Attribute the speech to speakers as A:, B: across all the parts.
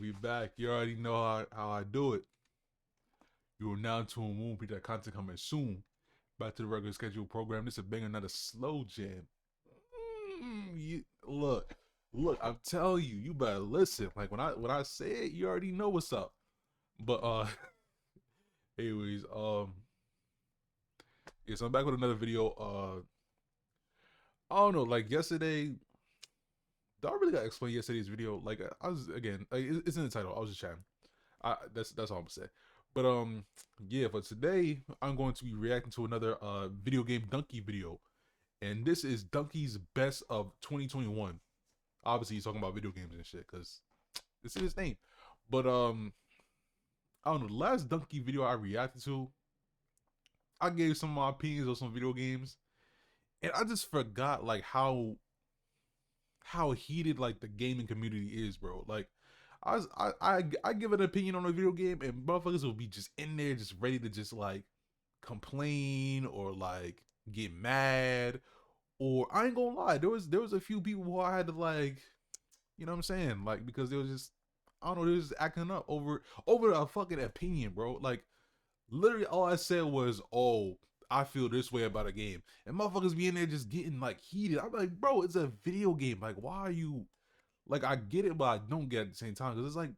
A: We back. You already know how I do it. You are now tuned in. Be that content coming soon. Back to the regular scheduled program. This is banger, not a slow jam. Look. I'm telling you, you better listen. Like when I say it, you already know what's up. But anyways, yeah. So I'm back with another video. I don't know. Like yesterday, I really gotta explain yesterday's video. Like I was again, like, it's in the title. I was just chatting. That's all I'm gonna say. But yeah, for today I'm going to be reacting to another video game Dunkey video, and this is Dunkey's best of 2021. Obviously, he's talking about video games and shit because this is his name. But I don't know. The last Dunkey video I reacted to, I gave some of my opinions on some video games, and I just forgot like how heated like the gaming community is, bro. Like I give an opinion on a video game and motherfuckers will be just in there just ready to just like complain or like get mad. Or I ain't gonna lie, there was a few people who I had to like, you know what I'm saying? Like because they was just, I don't know, they was just acting up over a fucking opinion, bro. Like literally all I said was, oh, I feel this way about a game. And motherfuckers be in there just getting like heated. I'm like, bro, it's a video game. Like, why are you like, I get it, but I don't get it at the same time. Cause it's like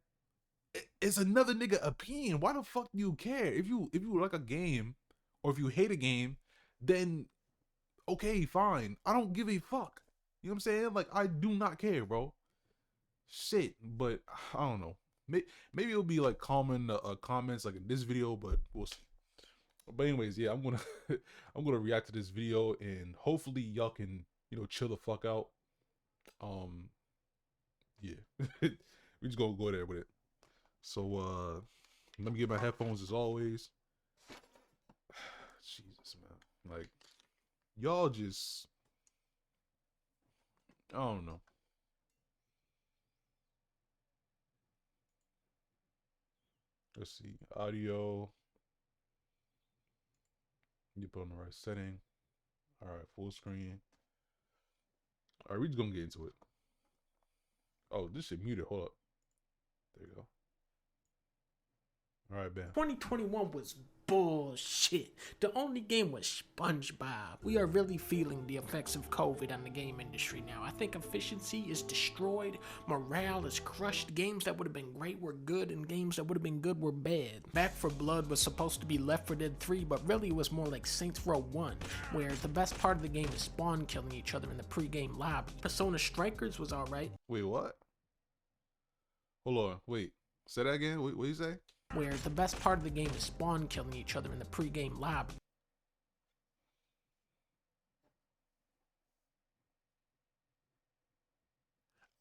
A: it's another nigga opinion. Why the fuck do you care? If you like a game or if you hate a game, then okay, fine. I don't give a fuck. You know what I'm saying? Like I do not care, bro. Shit, but I don't know. Maybe it'll be like common comments like in this video, but we'll see. But anyways, yeah, I'm gonna I'm gonna react to this video and hopefully y'all can, you know, chill the fuck out. Um, yeah, we just gonna go there with it. So let me get my headphones as always. Jesus, man, like y'all just, I don't know. Let's see, audio. You put on the right setting. All right, full screen. All right, we just gonna get into it. Oh, this shit muted. Hold up. There you go. All right, bam.
B: 2021 was bullshit. The only game was SpongeBob. We are really feeling the effects of COVID on the game industry now. I think efficiency is destroyed, morale is crushed. Games that would have been great were good, and games that would have been good were bad. Back 4 Blood was supposed to be Left 4 Dead 3, but really it was more like Saints Row 1, where the best part of the game is spawn killing each other in the pre-game lobby. Persona Strikers was alright.
A: Wait, what? Hold on. Wait. Say that again. What do you say?
B: Where the best part of the game is spawn killing each other in the pre-game lobby.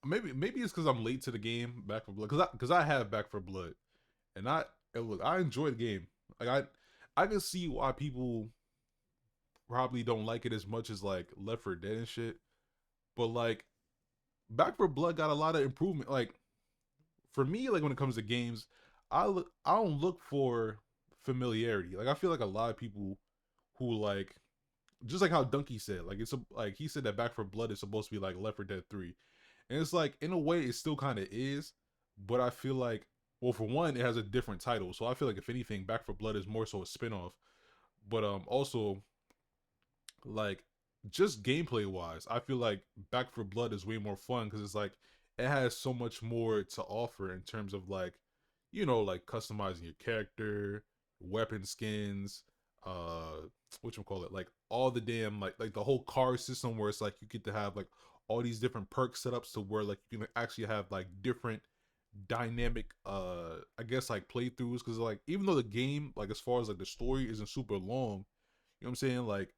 A: Maybe it's because I'm late to the game, Back 4 Blood. Because I have Back 4 Blood, and look, I enjoy the game. Like I can see why people probably don't like it as much as like Left 4 Dead and shit. But like Back 4 Blood got a lot of improvement. Like for me, like when it comes to games, I don't look for familiarity. Like I feel like a lot of people who like, just like how Dunkey said, like like he said that Back 4 Blood is supposed to be like Left 4 Dead 3. And it's like in a way it still kind of is, but I feel like, well, for one, it has a different title. So I feel like if anything, Back 4 Blood is more so a spin-off. But also like just gameplay wise, I feel like Back 4 Blood is way more fun because it's like it has so much more to offer in terms of like, you know, like customizing your character, weapon skins, what you call it, like all the damn like the whole car system where it's like you get to have like all these different perk setups to where like you can actually have like different dynamic I guess like playthroughs, because like even though the game, like as far as like the story isn't super long, you know what I'm saying, like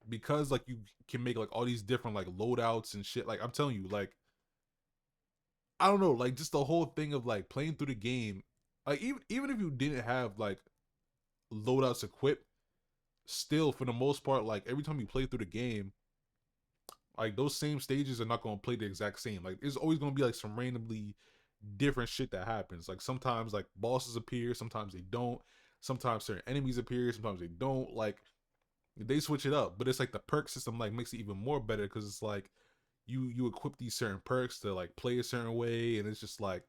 A: because like you can make like all these different like loadouts and shit, like I'm telling you, like I don't know, like just the whole thing of like playing through the game, like even if you didn't have like loadouts equipped, still for the most part, like every time you play through the game, like those same stages are not gonna play the exact same. Like it's always gonna be like some randomly different shit that happens. Like sometimes like bosses appear, sometimes they don't. Sometimes certain enemies appear, sometimes they don't. Like they switch it up, but it's like the perk system like makes it even more better because it's like you equip these certain perks to like play a certain way, and it's just like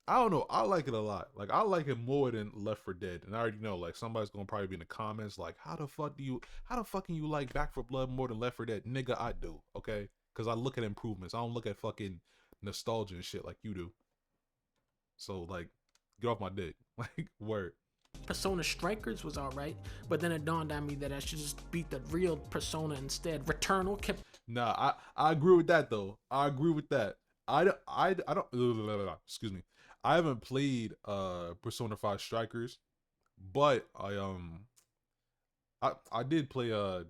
A: I don't know. I like it a lot. Like I like it more than Left 4 Dead. And I already know like somebody's gonna probably be in the comments like, how the fuck can you like Back 4 Blood more than Left 4 Dead? Nigga, I do, okay? Because I look at improvements. I don't look at fucking nostalgia and shit like you do. So like, get off my dick. Like, word.
B: Persona Strikers was alright, but then it dawned on me that I should just beat the real Persona instead. Returnal kept.
A: Nah, I agree with that though. I agree with that. I don't excuse me. I haven't played Persona 5 Strikers, but I did play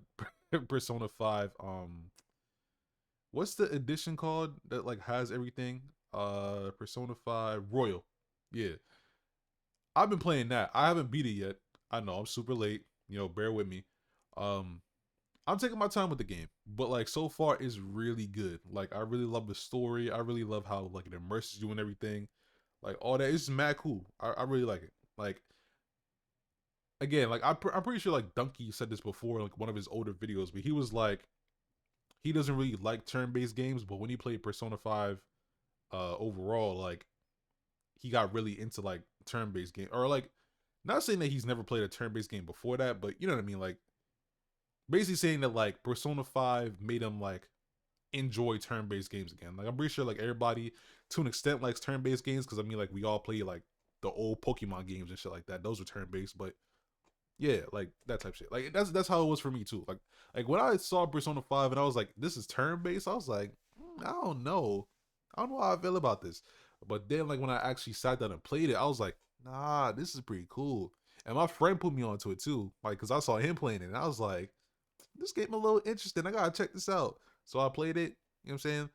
A: Persona 5 what's the edition called that like has everything? Persona 5 Royal. Yeah. I've been playing that. I haven't beat it yet. I know I'm super late. You know, bear with me. I'm taking my time with the game, but like so far it's really good. Like I really love the story. I really love how like it immerses you and everything. Like all that. It's just mad cool. I really like it. Like again, like I'm pretty sure like Dunkey said this before in like one of his older videos, but he was like he doesn't really like turn-based games, but when he played Persona 5 overall, like he got really into like turn-based game, or like not saying that he's never played a turn-based game before that, but you know what I mean, like basically saying that like Persona 5 made him like enjoy turn-based games again. Like I'm pretty sure like everybody to an extent likes turn-based games, because I mean like we all play like the old Pokemon games and shit like that. Those were turn-based, but yeah, like that type of shit. Like that's how it was for me too. Like when I saw Persona 5 and I was like, this is turn-based, I was like, I don't know. I don't know how I feel about this. But then like when I actually sat down and played it, I was like, nah, this is pretty cool. And my friend put me onto it too. Like, cause I saw him playing it and I was like, this game a little interesting. I gotta check this out. So I played it, you know what I'm saying?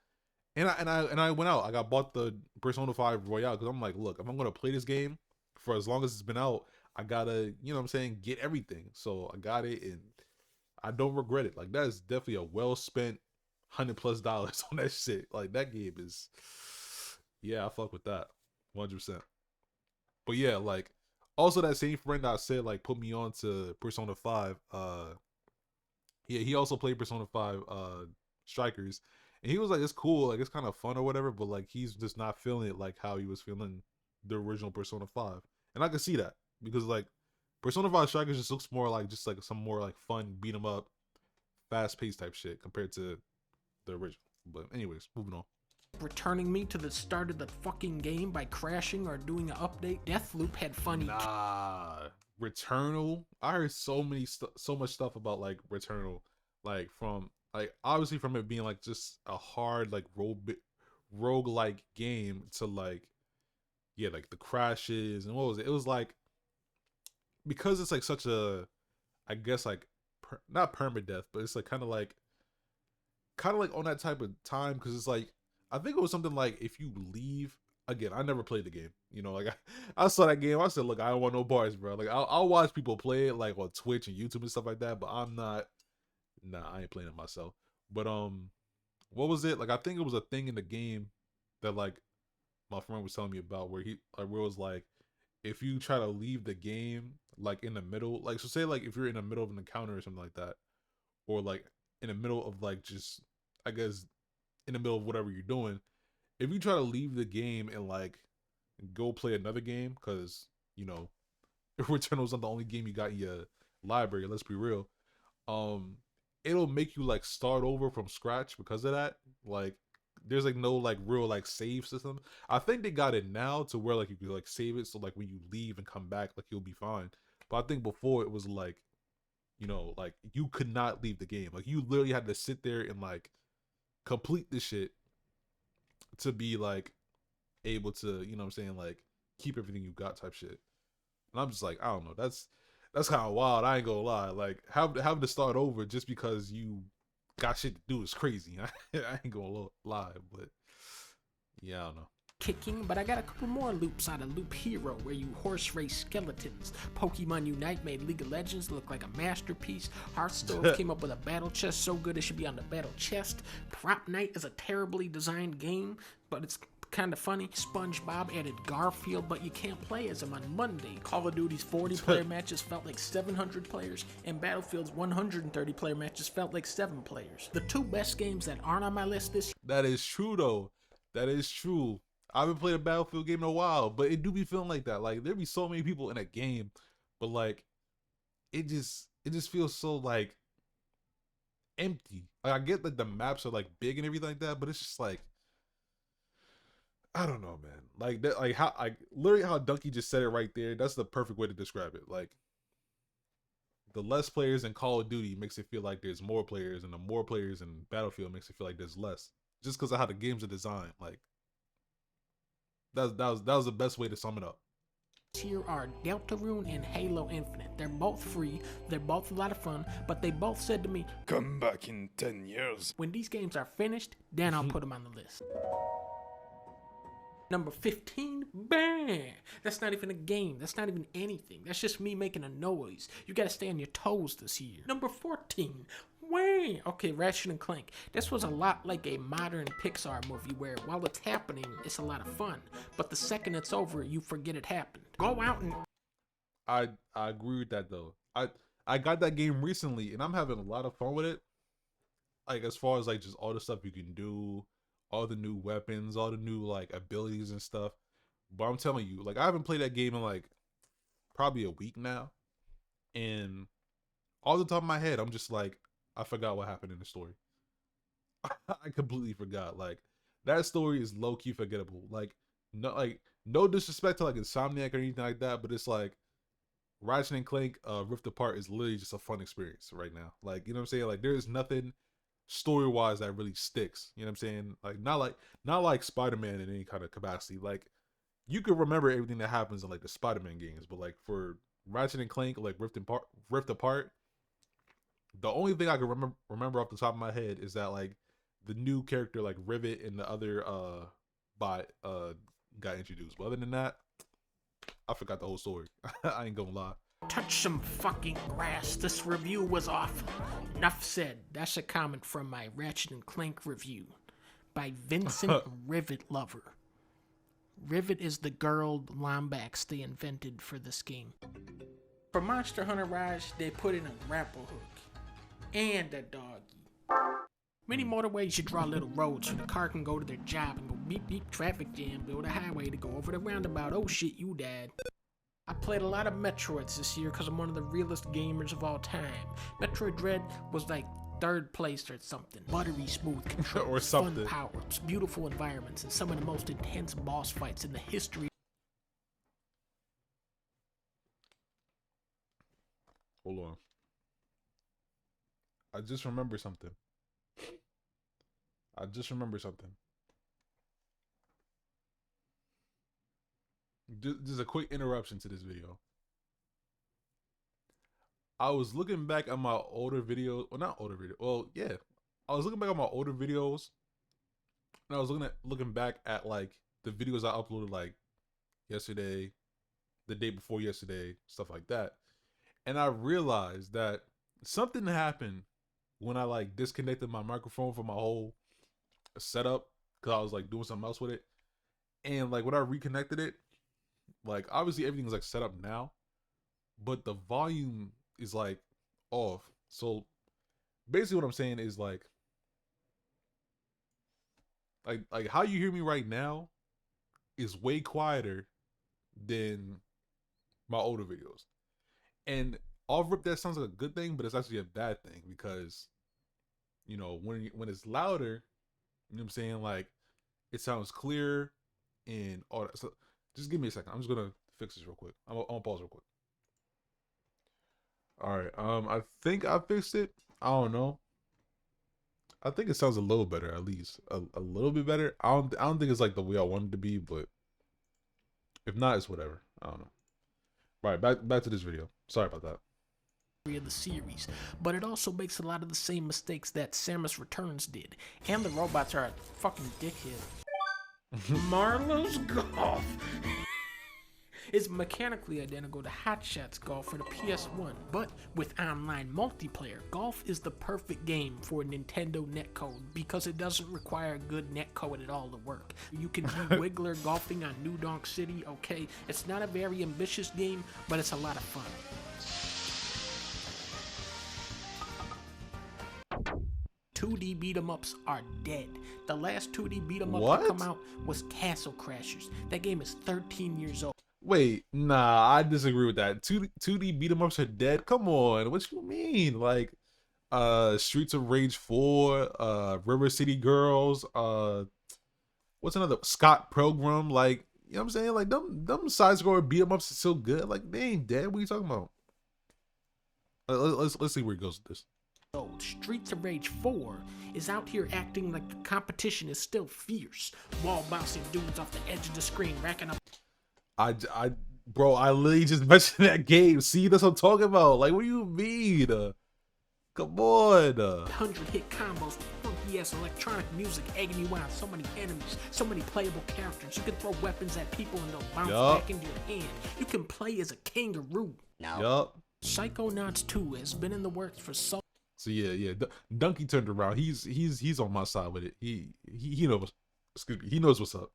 A: And I went out. I got bought the Persona 5 Royale because I'm like, look, if I'm gonna play this game for as long as it's been out, I gotta, you know what I'm saying, get everything. So I got it and I don't regret it. Like that is definitely a well spent $100+ on that shit. Like that game is, yeah, I fuck with that 100%. But yeah, like also that same friend that I said like put me on to Persona 5. Yeah, he also played Persona 5 Strikers, and he was like, it's cool, like it's kind of fun or whatever, but like he's just not feeling it like how he was feeling the original Persona 5. And I can see that because like Persona 5 Strikers just looks more like just like some more like fun beat 'em up, fast paced type shit compared to the original. But anyways, moving on.
B: Returning me to the start of the fucking game by crashing or doing an update. Deathloop had funny.
A: Nah, Returnal. I heard so much stuff about like Returnal, like from like obviously from it being like just a hard like roguelike game to like yeah like the crashes and what was it? It was like because it's like such a I guess like not permadeath, but it's like kind of like on that type of time because it's like I think it was something like if you leave again. I never played the game, you know. Like I saw that game, I said, look, I don't want no bars, bro. Like I'll watch people play it like on Twitch and YouTube and stuff like that, but I'm not. Nah, I ain't playing it myself. But what was it? Like I think it was a thing in the game that like my friend was telling me about where he like where it was like if you try to leave the game like in the middle, like so say like if you're in the middle of an encounter or something like that, or like in the middle of like just I guess in the middle of whatever you're doing, if you try to leave the game and like go play another game, because you know Returnal's not the only game you got in your library, let's be real, it'll make you like start over from scratch because of that. Like there's like no like real like save system. I think they got it now to where like you can like save it so like when you leave and come back like you'll be fine. But I think before it was like, you know, like you could not leave the game. Like you literally had to sit there and like complete this shit to be like able to, you know what I'm saying, like keep everything you got type shit. And I'm just like, I don't know, that's kind of wild. I ain't gonna lie. Like having to start over just because you got shit to do is crazy. I ain't gonna lie, but yeah, I don't know.
B: Kicking, but I got a couple more loops out of Loop Hero where you horse race skeletons. Pokemon Unite made League of Legends look like a masterpiece. Hearthstone came up with a battle chest so good it should be on the battle chest. Prop Night is a terribly designed game, but it's kind of funny. SpongeBob added Garfield, but you can't play as him on Monday. Call of Duty's 40-player matches felt like 700 players, and Battlefield's 130-player matches felt like 7 players. The two best games that aren't on my list this year.
A: That is true though. That is true. I haven't played a Battlefield game in a while, but it do be feeling like that. Like there be so many people in a game, but like it just feels so like empty. Like I get that the maps are like big and everything like that, but it's just like I don't know, man. Like that, like how I literally how Dunkey just said it right there. That's the perfect way to describe it. Like the less players in Call of Duty makes it feel like there's more players, and the more players in Battlefield makes it feel like there's less. Just because of how the games are designed. Like that was the best way to sum it up.
B: Here are Deltarune and Halo Infinite. They're both free, they're both a lot of fun, but they both said to me,
C: come back in 10 years.
B: When these games are finished, then I'll put them on the list. Number 15, bam! That's not even a game. That's not even anything. That's just me making a noise. You gotta stay on your toes this year. Number 14, wham! Okay, Ratchet and Clank. This was a lot like a modern Pixar movie where while it's happening, it's a lot of fun. But the second it's over, you forget it happened. Go out and...
A: I agree with that though. I got that game recently and I'm having a lot of fun with it. Like as far as like just all the stuff you can do, all the new weapons, all the new like abilities and stuff. But I'm telling you, like I haven't played that game in like probably a week now. And off the top of my head, I'm just like, I forgot what happened in the story. I completely forgot. Like that story is low-key forgettable. Like no disrespect to like Insomniac or anything like that, but it's like Ratchet and Clank Rift Apart is literally just a fun experience right now. Like, you know what I'm saying? Like there is nothing story-wise that really sticks. You know what I'm saying? Like not like Spider-Man in any kind of capacity. Like you could remember everything that happens in like the Spider-Man games, but like for Ratchet and Clank, like Rift Apart, the only thing I can remember off the top of my head is that like the new character like Rivet and the other bot got introduced. But other than that, I forgot the whole story. I ain't gonna lie.
B: Touch some fucking grass. This review was awful. Enough said. That's a comment from my Ratchet and Clank review by Vincent Rivet Lover. Rivet is the girl Lombax they invented for this game. For Monster Hunter Rise, they put in a grapple hook and a doggy. Many motorways you draw little roads so the car can go to their job and go beep beep traffic jam, build a highway to go over the roundabout. Oh shit, you died. I played a lot of Metroids this year because I'm one of the realest gamers of all time. Metroid Dread was like 3rd place or something. Buttery smooth controls,
A: or something.
B: fun power-ups, beautiful environments, and some of the most intense boss fights in the history.
A: Hold on. I just remember something. Just a quick interruption to this video. I was looking back at my older videos. Well, not older video. Well, yeah. I was looking back at my older videos. And I was looking back at like the videos I uploaded like yesterday, the day before yesterday, stuff like that. And I realized that something happened when I like disconnected my microphone from my whole setup because I was like doing something else with it. And like when I reconnected it, like obviously everything's like set up now, but the volume is like off. So basically what I'm saying is like how you hear me right now is way quieter than my older videos. And off rip that sounds like a good thing, but it's actually a bad thing because, you know, when it's louder, you know what I'm saying, like it sounds clear and all that. So just give me a second. I'm just gonna fix this real quick. I'm gonna pause real quick. All right. I think I fixed it. I don't know. I think it sounds a little better, at least a little bit better. I don't think it's like the way I wanted it to be, but if not, it's whatever. I don't know. Right, back to this video. Sorry about that.
B: Of the series, but it also makes a lot of the same mistakes that Samus Returns did, and the robots are a fucking dickhead. Marlo's Golf is mechanically identical to Hot Shots Golf for the PS1, but with online multiplayer. Golf is the perfect game for Nintendo netcode because it doesn't require good netcode at all to work. You can be Wiggler golfing on New Donk City, okay? It's not a very ambitious game, but it's a lot of fun. 2D beat 'em ups are dead. The last 2D beat 'em up to
A: What?
B: come out was Castle Crashers. That game is 13 years old.
A: Wait, nah, I disagree with that. 2D beat 'em ups are dead. Come on, what you mean? Like, Streets of Rage 4, River City Girls, what's another? Scott Pilgrim, like, you know what I'm saying? Like, them side scroller beat 'em ups are still good. Like, they ain't dead. What are you talking about? Let's see where it goes with this.
B: Streets of Rage 4 is out here acting like the competition is still fierce. Wall bouncing dudes off the edge of the screen, racking up.
A: Bro, I literally just mentioned that game. See, that's what I'm talking about. Like, what do you mean? Come on.
B: 100-hit combos with funky ass electronic music egging you on. So many enemies, so many playable characters. You can throw weapons at people and they'll bounce back into your hand. You can play as a kangaroo.
A: Yup.
B: Psychonauts 2 has been in the works for so.
A: So yeah. Dunkey turned around. He's on my side with it. He knows. Excuse me. He knows what's up.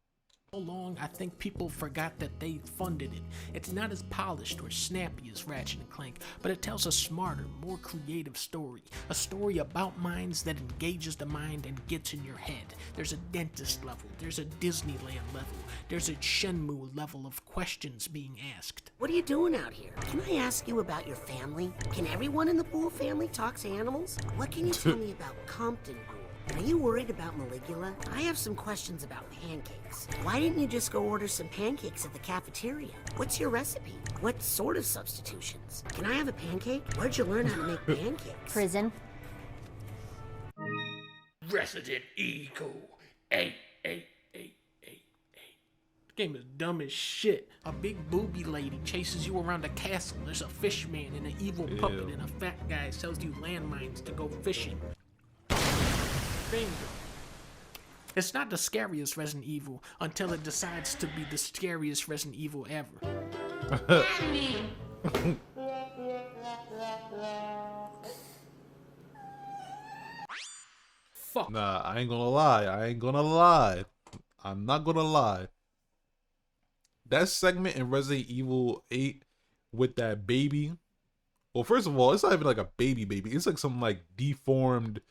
B: long, I think people forgot that they funded it. It's not as polished or snappy as Ratchet and Clank, but it tells a smarter, more creative story. A story about minds that engages the mind and gets in your head. There's a dentist level, there's a Disneyland level, there's a Shenmue level of questions being asked.
D: What are you doing out here? Can I ask you about your family? Can everyone in the Pool family talk to animals? What can you tell me about Compton Rule? Are you worried about Maligula? I have some questions about pancakes. Why didn't you just go order some pancakes at the cafeteria? What's your recipe? What sort of substitutions? Can I have a pancake? Where'd you learn how to make pancakes?
E: Prison.
B: Resident Evil. Hey. The game is dumb as shit. A big booby lady chases you around a castle. There's a fish man and an evil puppet, and a fat guy sells you landmines to go fishing. Bingo. It's not the scariest Resident Evil until it decides to be the scariest Resident Evil ever. Fuck.
A: Nah, I ain't gonna lie. I'm not gonna lie. That segment in Resident Evil 8 with that baby. Well, first of all, it's not even like a baby. It's like some like deformed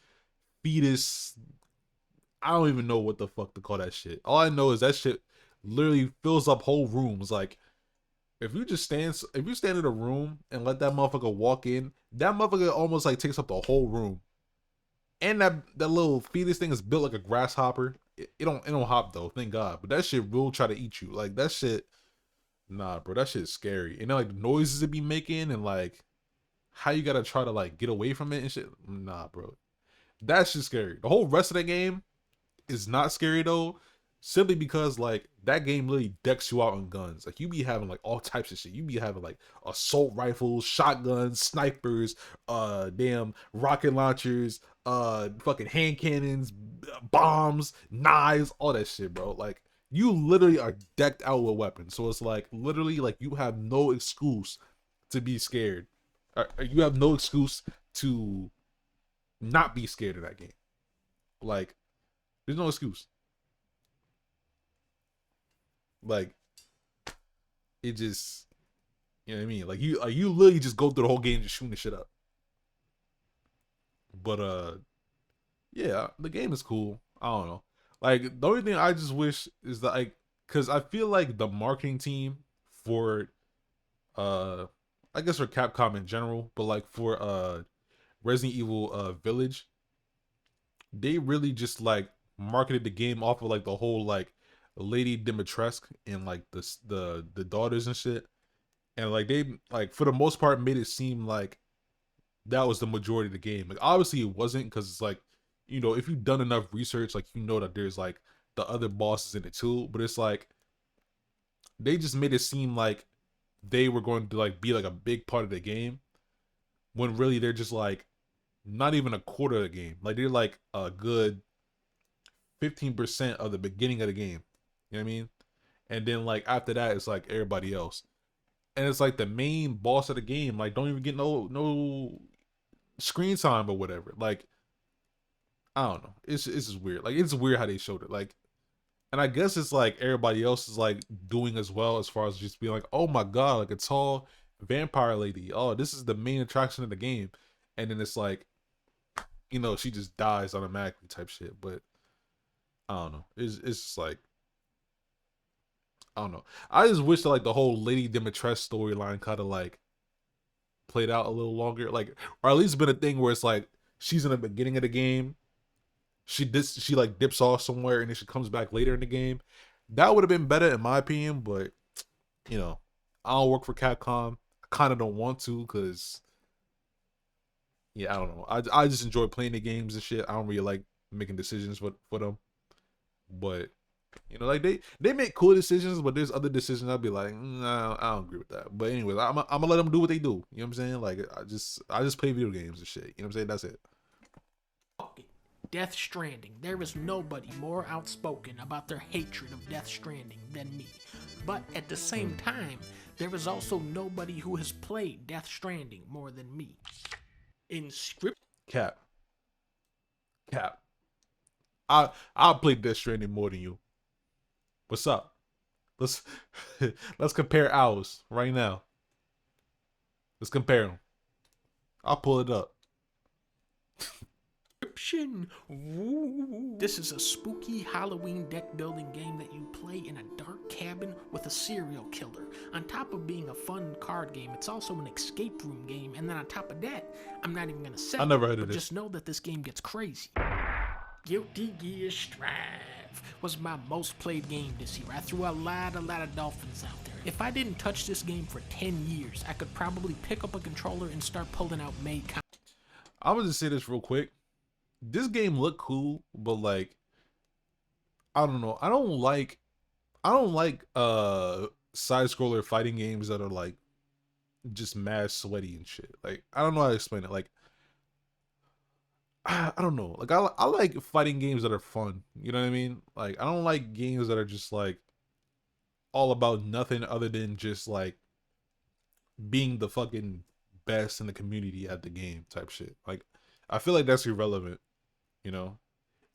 A: fetus. I don't even know what the fuck to call that shit. All I know is that shit literally fills up whole rooms. Like, if you stand in a room and let that motherfucker walk in, that motherfucker almost like takes up the whole room. And that little fetus thing is built like a grasshopper. It don't hop though, thank God. But that shit will try to eat you. Like, that shit, nah, bro, that shit's scary. And then like the noises it be making and like how you gotta try to like get away from it and shit. Nah, bro, that shit's scary. The whole rest of the game is not scary though, simply because like that game literally decks you out on guns. Like, you be having like all types of shit. You be having like assault rifles, shotguns, snipers, damn rocket launchers, fucking hand cannons, bombs, knives, all that shit, bro. Like, you literally are decked out with weapons. So it's like literally like you have no excuse to be scared. You have no excuse to not be scared of that game. Like, there's no excuse. Like, it just, you know what I mean? Like, you literally just go through the whole game just shooting the shit up. But yeah, the game is cool. I don't know. Like, the only thing I just wish is that, like, because I feel like the marketing team for I guess for Capcom in general, but like for Resident Evil Village, they really just like marketed the game off of like the whole like Lady Dimitrescu and like the daughters and shit, and like they like for the most part made it seem like that was the majority of the game. Like, obviously it wasn't, because it's like, you know, if you've done enough research, like, you know that there's like the other bosses in it too, but it's like they just made it seem like they were going to like be like a big part of the game, when really they're just like not even a quarter of the game. Like, they're like a good 15% of the beginning of the game. You know what I mean? And then like after that, it's like everybody else. And it's like the main boss of the game like don't even get no screen time or whatever. Like, I don't know. It's just weird. Like, it's weird how they showed it. Like, and I guess it's like everybody else is like doing as well, as far as just being like, oh my god, like a tall vampire lady. Oh, this is the main attraction of the game. And then it's like, you know, she just dies automatically type shit. But I don't know. It's just like, I don't know. I just wish that like the whole Lady Dimitrescu storyline kind of like played out a little longer, like, or at least been a thing where it's like she's in the beginning of the game, she like dips off somewhere and then she comes back later in the game. That would have been better in my opinion, but you know, I don't work for Capcom. I kind of don't want to because, yeah, I don't know. I just enjoy playing the games and shit. I don't really like making decisions for them. But you know, like they make cool decisions, but there's other decisions I'd be like, nah, I don't agree with that. But anyways, I'm gonna let them do what they do. You know what I'm saying? Like I just play video games and shit. You know what I'm saying? That's it.
B: Death Stranding. There is nobody more outspoken about their hatred of Death Stranding than me. But at the same time, there is also nobody who has played Death Stranding more than me. In script,
A: Cap. I'll play Death Stranding more than you. What's up? Let's compare ours right now. Let's compare them. I'll pull it up.
B: This is a spooky Halloween deck building game that you play in a dark cabin with a serial killer. On top of being a fun card game, it's also an escape room game. And then on top of that, I'm not even gonna say,
A: I never heard of
B: but
A: this.
B: just know that this game gets crazy. Guilty Gear Strive was my most played game this year. I threw a lot of dolphins out there. If I didn't touch this game for 10 years, I could probably pick up a controller and start pulling out May.
A: I'm gonna just say this real quick. This game looked cool, but like, I don't know. I don't like side scroller fighting games that are like just mad sweaty and shit. Like, I don't know how to explain it. Like, I don't know. Like, I like fighting games that are fun. You know what I mean? Like, I don't like games that are just like all about nothing other than just like being the fucking best in the community at the game type shit. Like, I feel like that's irrelevant, you know,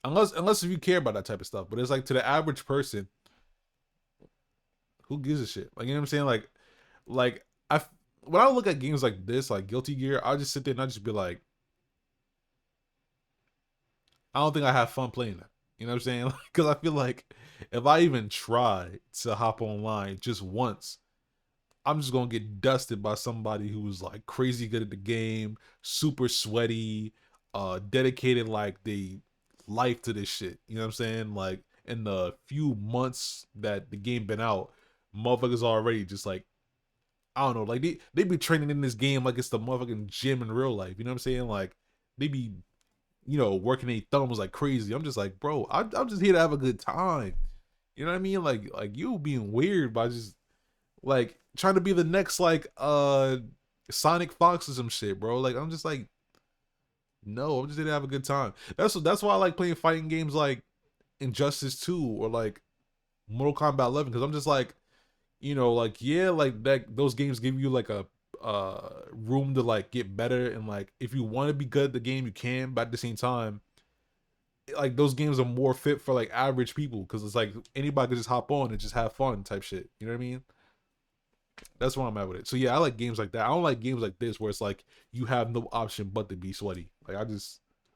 A: unless if you care about that type of stuff. But it's like, to the average person, who gives a shit? Like, you know what I'm saying? Like when I look at games like this, like Guilty Gear, I'll just sit there and I just be like, I don't think I have fun playing that. You know what I'm saying? Because I feel like if I even try to hop online just once, I'm just gonna get dusted by somebody who's like crazy good at the game, super sweaty, dedicated like they life to this shit. You know what I'm saying? Like, in the few months that the game been out, motherfuckers already just like, I don't know, like they be training in this game like it's the motherfucking gym in real life. You know what I'm saying? Like, they be, you know, working their thumbs like crazy. I'm just like, bro, I'm just here to have a good time. You know what I mean? Like you being weird by just like trying to be the next like Sonic Fox or some shit, bro. Like, I'm just like, no, I'm just here to have a good time. That's why I like playing fighting games like Injustice 2 or like Mortal Kombat 11, because I'm just like, you know, like, yeah, like that those games give you like a room to like get better, and like if you want to be good at the game you can, but at the same time, like, those games are more fit for like average people, because it's like anybody can just hop on and just have fun type shit. You know what I mean? That's where I'm at with it. So yeah, I like games like that. I don't like games like this where it's like you have no option but to be sweaty. Like,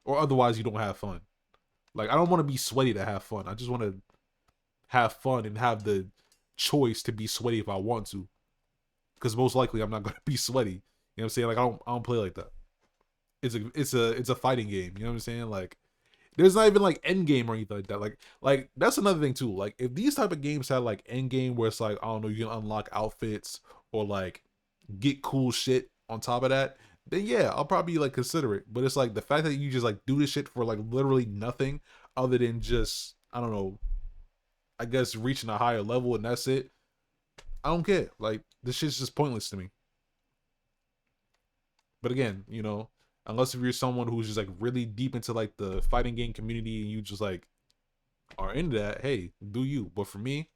A: or otherwise you don't have fun. Like, I don't want to be sweaty to have fun. I just want to have fun and have the choice to be sweaty if I want to. Because most likely I'm not gonna be sweaty. You know what I'm saying? Like, I don't play like that. It's a fighting game. You know what I'm saying? Like, there's not even like end game or anything like that. Like that's another thing too. Like, if these type of games had like end game where it's like, I don't know, you can unlock outfits or like get cool shit on top of that, then yeah, I'll probably like consider it. But it's like the fact that you just like do this shit for like literally nothing other than just, I don't know, I guess reaching a higher level and that's it. I don't care. Like, this shit's just pointless to me. But again, you know, unless if you're someone who's just like really deep into like the fighting game community and you just like are into that, hey, do you. But for me,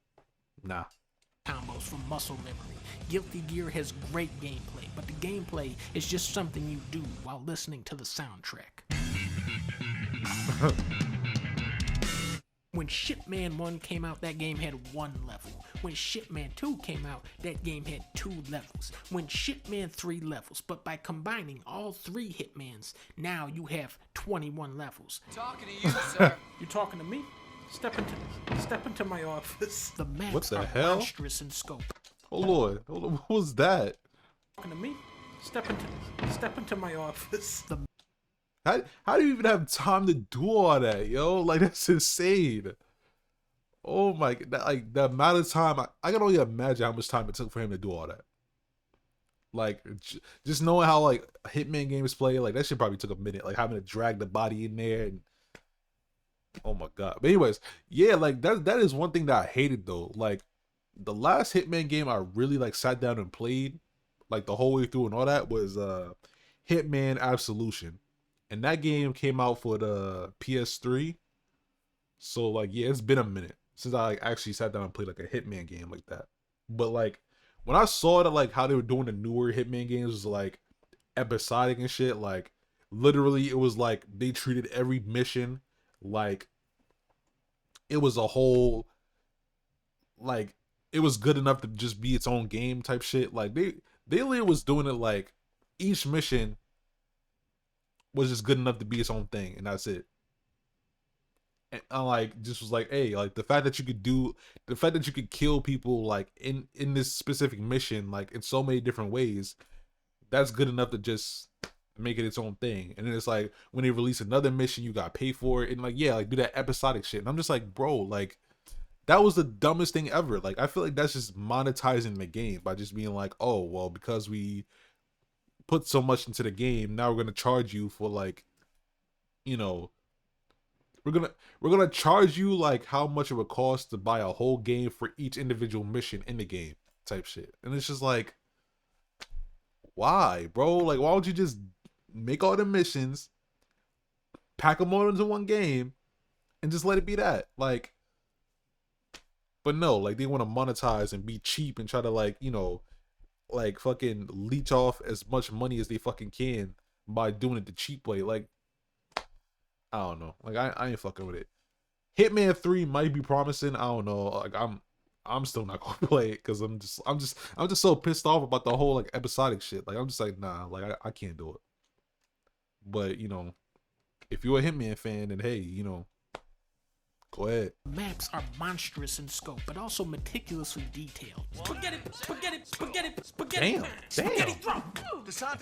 A: nah.
B: Combos from muscle memory. Guilty Gear has great gameplay, but the gameplay is just something you do while listening to the soundtrack. When Shipman 1 came out, that game had 1 level. When Shipman 2 came out, that game had 2 levels. When Shipman 3 levels, but by combining all 3 Hitmans, now you have 21 levels.
E: Talking to you, sir.
B: You talking to me? Step into my office. The maps
A: What the
B: are
A: hell?
B: monstrous in scope.
A: Oh Lord, what was that?
B: Talking to me? Step into my office.
A: How do you even have time to do all that, yo? Like, that's insane. Oh my god, like the amount of time I can only imagine how much time it took for him to do all that. Like, just knowing how like Hitman games play, like that shit probably took a minute. Like having to drag the body in there and oh my god. But anyways, yeah, like that is one thing that I hated though. Like the last Hitman game I really like sat down and played like the whole way through and all that was Hitman Absolution. And that game came out for the PS3. So like yeah, it's been a minute since I like actually sat down and played like a Hitman game like that. But like when I saw that like how they were doing the newer Hitman games was like episodic and shit, like literally it was like they treated every mission like it was a whole, like it was good enough to just be its own game type shit. Like they literally was doing it like each mission was just good enough to be its own thing and that's it. And I like just was like, hey, like the fact that you could kill people like in this specific mission like in so many different ways, that's good enough to just make it its own thing. And then it's like when they release another mission, you gotta pay for it and like yeah, like do that episodic shit. And I'm just like, bro, like that was the dumbest thing ever. Like I feel like that's just monetizing the game by just being like, oh well, because we put so much into the game, now we're gonna charge you for like, you know, we're gonna charge you like how much it would cost to buy a whole game for each individual mission in the game type shit. And it's just like, why, bro? Like why would you just make all the missions, pack them all into one game, and just let it be that? Like, but no, like they want to monetize and be cheap and try to like, you know, like fucking leech off as much money as they fucking can by doing it the cheap way. Like I don't know, like I ain't fucking with it. Hitman 3 might be promising. I don't know, like I'm still not gonna play it because I'm just so pissed off about the whole like episodic shit. Like I'm just like, nah, like I can't do it. But you know, if you're a Hitman fan, then hey, you know, go ahead.
B: Maps are monstrous in scope, but also meticulously detailed.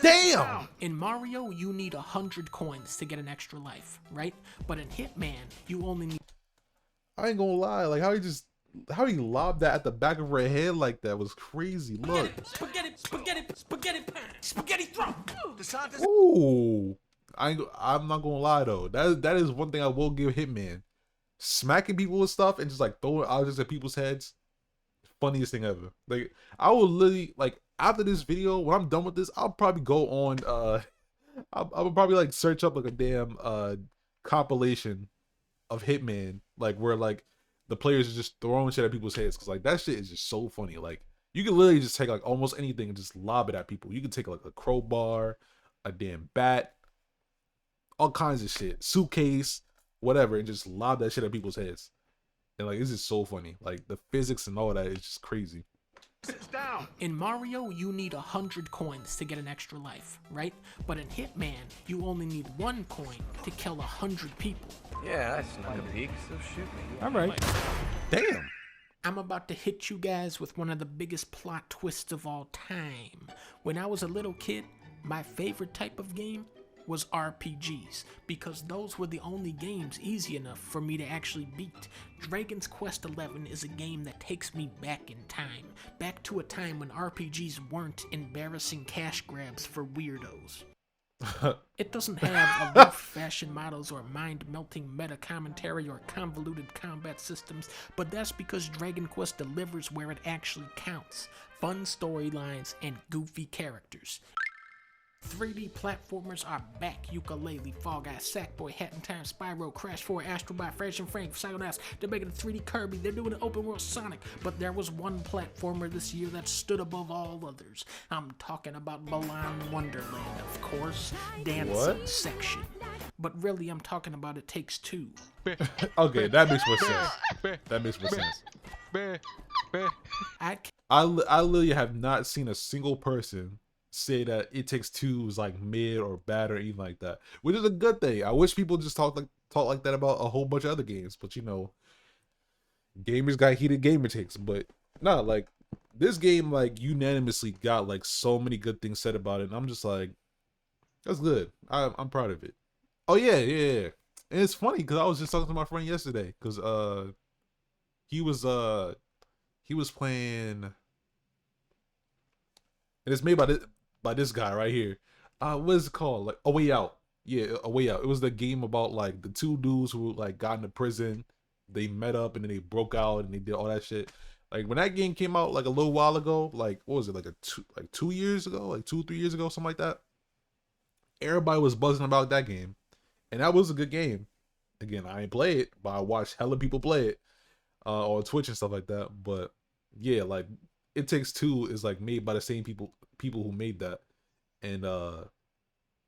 A: Damn.
B: In Mario, you need 100 coins to get an extra life, right? But in Hitman, you only need...
A: I ain't gonna lie, like how he lobbed that at the back of her head like that was crazy. Look. Ooh. I'm not gonna lie though. That is one thing I will give Hitman. Smacking people with stuff and just like throwing objects at people's heads, funniest thing ever. Like I will literally like after this video, when I'm done with this, I'll probably go on I would probably like search up like a damn compilation of Hitman, like where like the players are just throwing shit at people's heads, because like that shit is just so funny. Like you can literally just take like almost anything and just lob it at people. You can take like a crowbar, a damn bat, all kinds of shit, suitcase, whatever, and just lob that shit at people's heads. And like it's just so funny. Like the physics and all that is just crazy.
B: In Mario, you need 100 coins to get an extra life, right? But in Hitman, you only need 1 coin to kill 100 people.
E: Yeah, I snuck a peek, so shoot me.
B: Alright.
A: Damn.
B: I'm about to hit you guys with one of the biggest plot twists of all time. When I was a little kid, my favorite type of game was RPGs, because those were the only games easy enough for me to actually beat. Dragon's Quest XI is a game that takes me back in time, back to a time when RPGs weren't embarrassing cash grabs for weirdos. It doesn't have aloof fashion models or mind-melting meta commentary or convoluted combat systems, but that's because Dragon Quest delivers where it actually counts: fun storylines and goofy characters. 3D platformers are back. Ukulele, Fall Guy, Sackboy, Hat in Time, Spyro, Crash 4, Astro Bot, Fresh and Frank, Psychonauts. They're making a 3D Kirby. They're doing an open world Sonic. But there was one platformer this year that stood above all others. I'm talking about Balan Wonderland, of course. Dancing section. But really, I'm talking about It Takes Two.
A: Okay, that makes more sense. That makes more sense. I literally have not seen a single person say that It Takes Two is like mid or bad or even like that, which is a good thing. I wish people just talk like that about a whole bunch of other games, but you know, gamers got heated gamer takes. But nah, like this game like unanimously got like so many good things said about it, and I'm just like, that's good. I'm proud of it. Oh yeah. And it's funny because I was just talking to my friend yesterday because he was playing, and it's made by this guy right here. What is it called? Like A Way Out. Yeah, A Way Out. It was the game about like the two dudes who like got into prison. They met up and then they broke out and they did all that shit. Like when that game came out like a little while ago, like what was it, like 2 years ago, like 2-3 years ago, something like that. Everybody was buzzing about that game, and that was a good game. Again, I ain't play it, but I watched hella people play it on Twitch and stuff like that. But yeah, like It Takes Two is like made by the same people who made that, and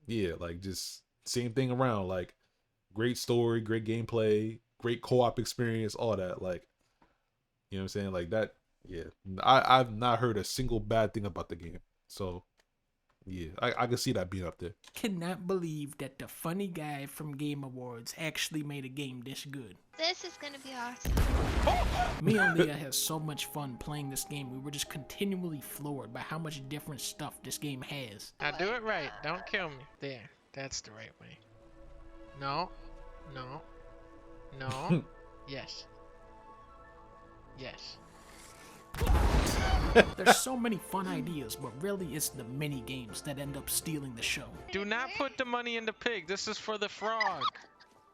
A: yeah, like just same thing around. Like great story, great gameplay, great co-op experience, all that. Like, you know what I'm saying? Like that. Yeah, I've not heard a single bad thing about the game. So yeah, I can see that being up there.
B: Cannot believe that the funny guy from Game Awards actually made a game this good.
F: This is gonna be awesome.
B: Me and Leah had so much fun playing this game. We were just continually floored by how much different stuff this game has.
G: Now do it right. Don't kill me. There. That's the right way. No. No. No. Yes. Yes.
B: There's so many fun ideas, but really it's the mini games that end up stealing the show.
G: Do not put the money in the pig. This is for the frog.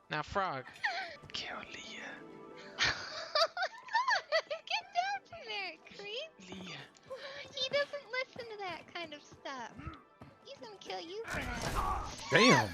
G: Now, frog. Kill Leah.
F: Get down from there, creep.
G: Leah.
F: He doesn't listen to that kind of stuff. He's gonna kill you for that.
A: Damn.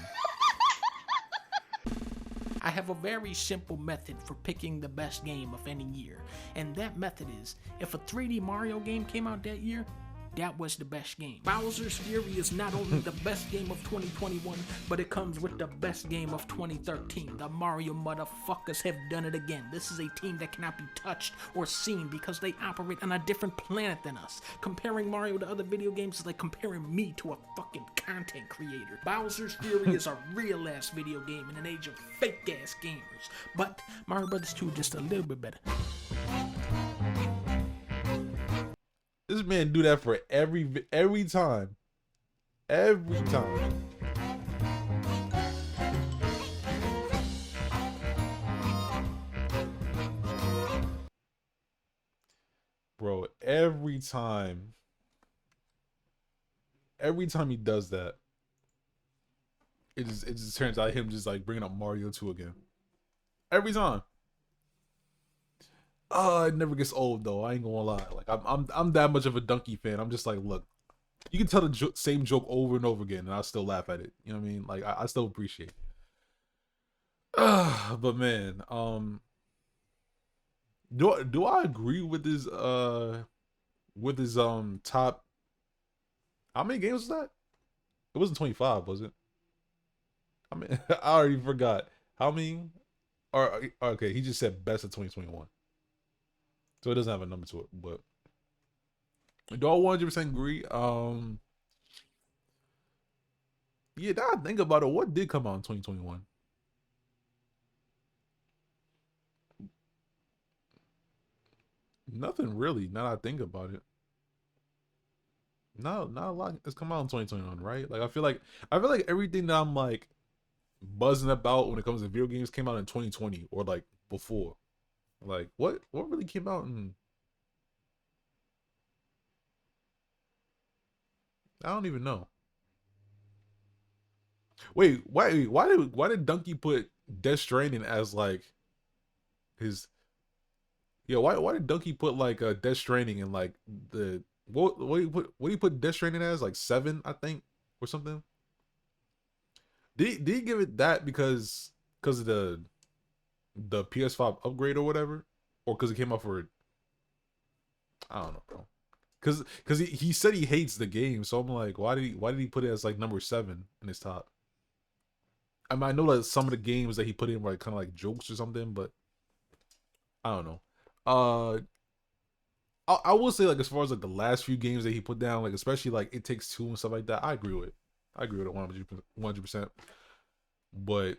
B: I have a very simple method for picking the best game of any year, and that method is, if a 3D Mario game came out that year, that was the best game. Bowser's Fury is not only the best game of 2021, but it comes with the best game of 2013. The Mario motherfuckers have done it again. This is a team that cannot be touched or seen because they operate on a different planet than us. Comparing Mario to other video games is like comparing me to a fucking content creator. Bowser's Fury is a real ass video game in an age of fake ass gamers. But Mario Bros. 2 just a little bit better.
A: This man do that for every time. Every time. Bro, every time. Every time he does that, it just turns out him just like bringing up Mario 2 again. Every time. It never gets old though. I ain't gonna lie. Like I'm that much of a Dunkey fan. I'm just like, look, you can tell the same joke over and over again, and I still laugh at it. You know what I mean? Like I still appreciate it. But man, do I agree with his top? How many games was that? It wasn't 25, was it? I mean, I already forgot how many. Or okay, he just said best of 2021. So it doesn't have a number to it, but do I 100% agree? Yeah, now I think about it, what did come out in 2021? Nothing really, now that I think about it. No, not a lot has come out in 2021, right? Like I feel like everything that I'm like buzzing about when it comes to video games came out in 2020 or like before. Like what really came out in, I don't even know. Wait, why did Dunkey put Death Stranding as like his? Yeah, why did Dunkey put like a Death Stranding in like the what do you put Death Stranding as, like 7, I think, or something? Did he give it that because of the PS5 upgrade or whatever, or because it came out for, I don't know, bro. Because he said he hates the game, so I'm like, why did he put it as like number 7 in his top? I mean, I know that some of the games that he put in were kind of like jokes or something, but I don't know. I will say, like, as far as like the last few games that he put down, like especially like It Takes Two and stuff like that, I agree with it. I agree with it 100%. But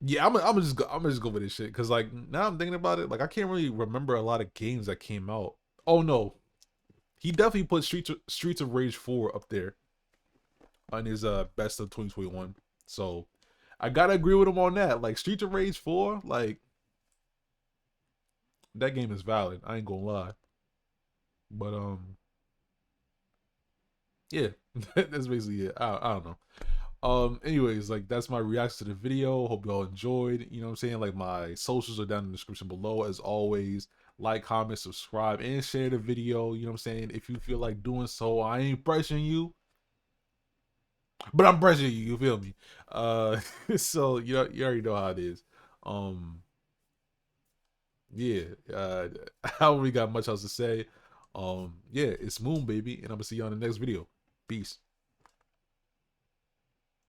A: yeah, I'm just go with this shit because like now I'm thinking about it, like I can't really remember a lot of games that came out. Oh no, he definitely put Streets of Rage 4 up there on his best of 2021. So I gotta agree with him on that. Like Streets of Rage 4, like that game is valid. I ain't gonna lie. But yeah, that's basically it. I don't know. Anyways, like that's my reaction to the video. Hope y'all enjoyed. You know what I'm saying? Like my socials are down in the description below as always. Like, comment, subscribe, and share the video. You know what I'm saying? If you feel like doing so, I ain't pressuring you, but I'm pressuring you. You feel me? So you already know how it is. Yeah. I don't really got much else to say. Yeah, it's Moon, baby, and I'm gonna see you on the next video. Peace.